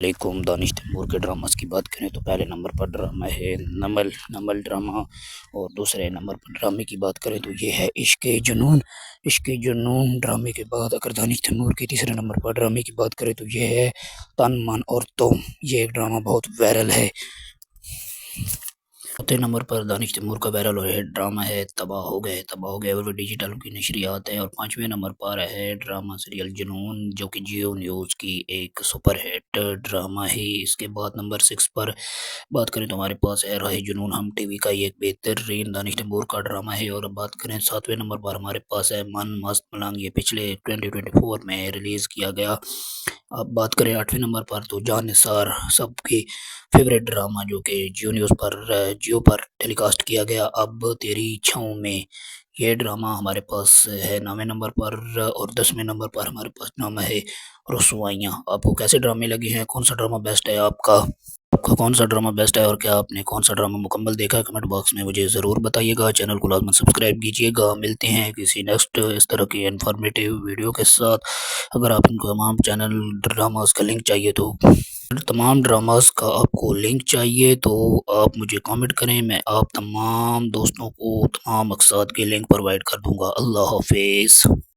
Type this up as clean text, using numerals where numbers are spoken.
علیکم دانش تیمور کے ڈراماز کی بات کریں تو پہلے نمبر پر ڈرامہ ہے نمل ڈرامہ، اور دوسرے نمبر پر ڈرامے کی بات کریں تو یہ ہے عشق جنون۔ عشق جنون ڈرامے کے بعد اگر دانش تیمور کے تیسرے نمبر پر ڈرامے کی بات کریں تو یہ ہے تن من اور تم۔ یہ ڈرامہ بہت وائرل ہے۔ چوتھے نمبر پر دانش تیمور کا وائرل ڈرامہ ہے تباہ ہو گئے اور وہ ڈیجیٹل کی نشریات ہے۔ اور پانچویں نمبر پر ہے ڈرامہ سیریل جنون، جو کہ جیو نیوز کی ایک سپر ہٹ ڈرامہ ہے۔ اس کے بعد نمبر 6 پر بات کریں تو ہمارے پاس ہے راہ جنون، ہم ٹی وی کا ایک بہترین دانش تیمور کا ڈرامہ ہے۔ اور اب بات کریں 7ویں نمبر پر ہمارے پاس ہے من مست ملنگ، یہ پچھلے 2024 میں ریلیز کیا گیا۔ اب بات کریں 8ویں نمبر پر تو جان نثار، سب کی فیوریٹ ڈرامہ، جو کہ جیو پر ٹیلی کاسٹ کیا گیا، اب تیری چھاؤں میں۔ یہ ڈرامہ ہمارے پاس ہے 9ویں نمبر پر۔ اور 10ویں نمبر پر ہمارے پاس ڈرامہ ہے رسوائیاں۔ آپ کو کیسے ڈرامے لگے ہیں؟ کون سا ڈرامہ بیسٹ ہے آپ کا کون سا ڈرامہ بیسٹ ہے اور کیا آپ نے کون سا ڈرامہ مکمل دیکھا ہے؟ کمنٹ باکس میں مجھے ضرور بتائیے گا۔ چینل کو لازماً سبسکرائب کیجیے گا۔ ملتے ہیں کسی نیکسٹ اس طرح کی انفارمیٹیو ویڈیو کے ساتھ۔ اگر آپ ان کو تمام ڈراماز کا لنک چاہیے تو آپ مجھے کامنٹ کریں، میں آپ تمام دوستوں کو تمام اقساط کے لنک پرووائڈ کر دوں گا۔ اللہ حافظ۔